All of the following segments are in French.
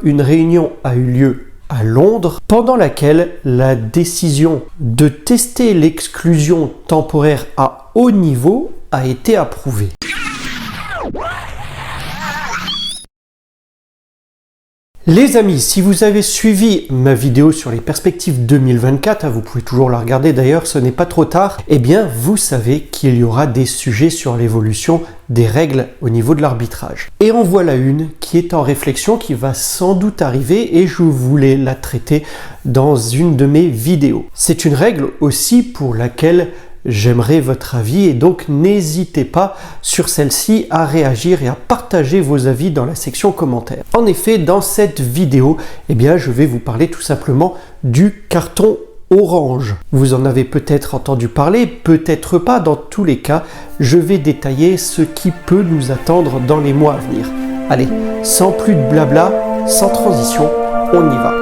Une réunion a eu lieu à Londres, pendant laquelle la décision de tester l'exclusion temporaire à haut niveau a été approuvée. Les amis, si vous avez suivi ma vidéo sur les perspectives 2024, vous pouvez toujours la regarder d'ailleurs, ce n'est pas trop tard, eh bien vous savez qu'il y aura des sujets sur l'évolution des règles au niveau de l'arbitrage. Et en voilà une qui est en réflexion, qui va sans doute arriver et je voulais la traiter dans une de mes vidéos. C'est une règle aussi pour laquelle j'aimerais votre avis et donc n'hésitez pas sur celle-ci à réagir et à partager vos avis dans la section commentaires. En effet, dans cette vidéo, eh bien, je vais vous parler tout simplement du carton orange. Vous en avez peut-être entendu parler, peut-être pas. Dans tous les cas, je vais détailler ce qui peut nous attendre dans les mois à venir. Allez, sans plus de blabla, sans transition, on y va.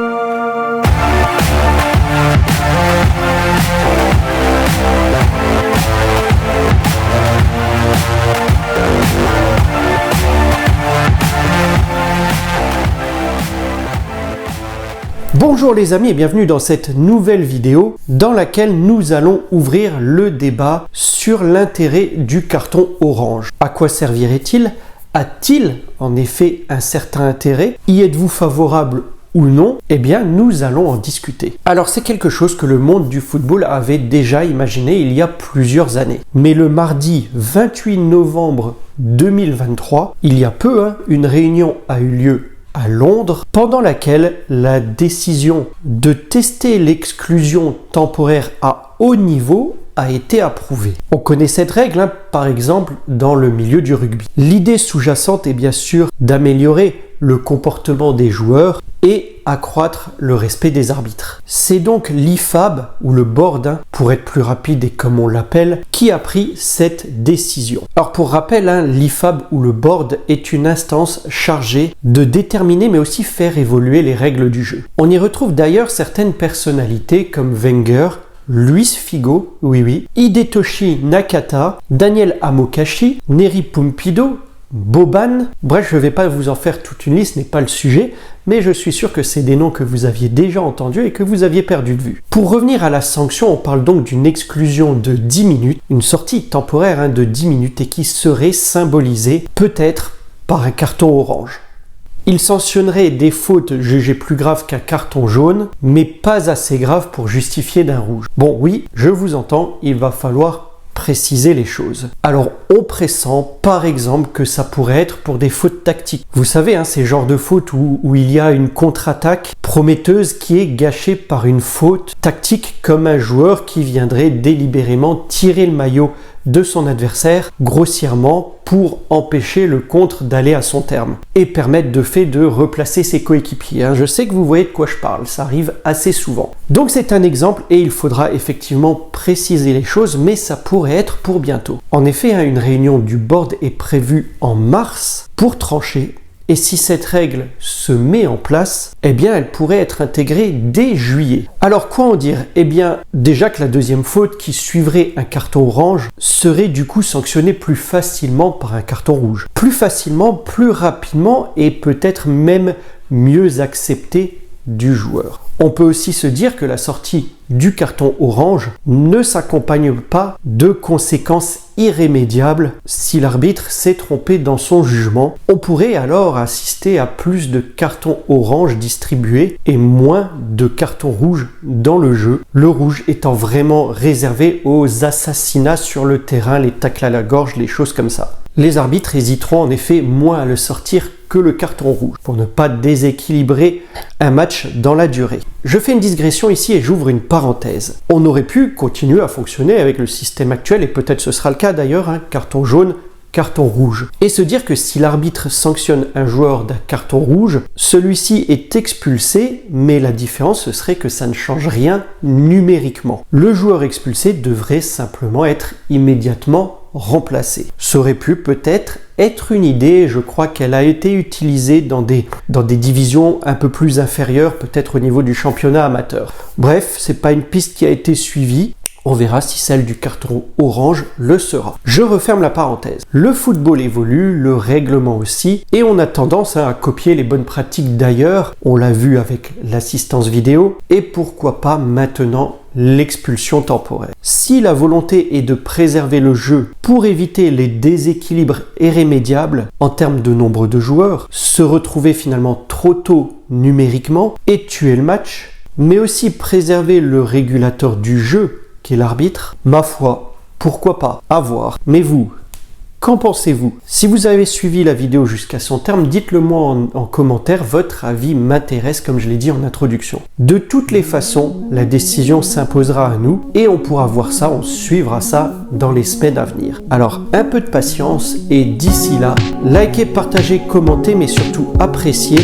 Bonjour les amis et bienvenue dans cette nouvelle vidéo dans laquelle nous allons ouvrir le débat sur l'intérêt du carton orange. À quoi servirait-il? A-t-il en effet un certain intérêt? Y êtes-vous favorable ou non? Eh bien, nous allons en discuter. Alors, c'est quelque chose que le monde du football avait déjà imaginé il y a plusieurs années. Mais le mardi 28 novembre 2023, il y a peu, une réunion a eu lieu à Londres, pendant laquelle la décision de tester l'exclusion temporaire à haut niveau a été approuvée. On connaît cette règle, par exemple, dans le milieu du rugby. L'idée sous-jacente est bien sûr d'améliorer le comportement des joueurs et accroître le respect des arbitres. C'est donc l'IFAB, ou le board, pour être plus rapide et comme on l'appelle, qui a pris cette décision. Alors pour rappel, l'IFAB ou le board est une instance chargée de déterminer mais aussi faire évoluer les règles du jeu. On y retrouve d'ailleurs certaines personnalités comme Wenger, Luis Figo, Hidetoshi Nakata, Daniel Amokachi, Neri Pumpido, Boban, bref, je ne vais pas vous en faire toute une liste, ce n'est pas le sujet, mais je suis sûr que c'est des noms que vous aviez déjà entendus et que vous aviez perdu de vue. Pour revenir à la sanction, on parle donc d'une exclusion de 10 minutes, une sortie temporaire de 10 minutes et qui serait symbolisée peut-être par un carton orange. Il sanctionnerait des fautes jugées plus graves qu'un carton jaune, mais pas assez graves pour justifier d'un rouge. Bon oui, je vous entends, il va falloir préciser les choses. Alors on pressent par exemple que ça pourrait être pour des fautes tactiques. Vous savez, ces genres de fautes où il y a une contre-attaque prometteuse qui est gâchée par une faute tactique, comme un joueur qui viendrait délibérément tirer le maillot de son adversaire grossièrement pour empêcher le contre d'aller à son terme et permettre de fait de replacer ses coéquipiers. Je sais que vous voyez de quoi je parle, ça arrive assez souvent. Donc c'est un exemple et il faudra effectivement préciser les choses, mais ça pourrait être pour bientôt. En effet, une réunion du board est prévue en mars pour trancher. Et si cette règle se met en place, eh bien elle pourrait être intégrée dès juillet. Alors quoi en dire? Eh bien déjà que la deuxième faute qui suivrait un carton orange serait du coup sanctionnée plus facilement par un carton rouge. Plus facilement, plus rapidement et peut-être même mieux acceptée du joueur. On peut aussi se dire que la sortie du carton orange ne s'accompagne pas de conséquences irrémédiables si l'arbitre s'est trompé dans son jugement. On pourrait alors assister à plus de cartons orange distribués et moins de cartons rouges dans le jeu. Le rouge étant vraiment réservé aux assassinats sur le terrain, les tacles à la gorge, les choses comme ça. Les arbitres hésiteront en effet moins à le sortir que le carton rouge pour ne pas déséquilibrer un match dans la durée. Je fais une digression ici et j'ouvre une parenthèse. On aurait pu continuer à fonctionner avec le système actuel et peut-être ce sera le cas d'ailleurs, carton jaune, carton rouge. Et se dire que si l'arbitre sanctionne un joueur d'un carton rouge, celui-ci est expulsé, mais la différence ce serait que ça ne change rien numériquement. Le joueur expulsé devrait simplement être immédiatement remplacé. Ça aurait pu peut-être être une idée, je crois qu'elle a été utilisée dans des divisions un peu plus inférieures, peut-être au niveau du championnat amateur. Bref, c'est pas une piste qui a été suivie. On verra si celle du carton orange le sera. Je referme la parenthèse. Le football évolue, le règlement aussi, et on a tendance à copier les bonnes pratiques d'ailleurs. On l'a vu avec l'assistance vidéo, et pourquoi pas maintenant l'expulsion temporaire. Si la volonté est de préserver le jeu pour éviter les déséquilibres irrémédiables en termes de nombre de joueurs, se retrouver finalement trop tôt numériquement et tuer le match, mais aussi préserver le régulateur du jeu, qui est l'arbitre, ma foi, pourquoi pas, à voir. Mais vous, qu'en pensez-vous? Si vous avez suivi la vidéo jusqu'à son terme, dites-le moi en commentaire, votre avis m'intéresse comme je l'ai dit en introduction. De toutes les façons, la décision s'imposera à nous et on pourra voir ça, on suivra ça dans les semaines à venir. Alors un peu de patience et d'ici là, likez, partagez, commentez mais surtout appréciez.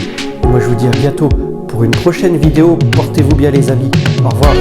Moi je vous dis à bientôt pour une prochaine vidéo, portez-vous bien les amis, au revoir.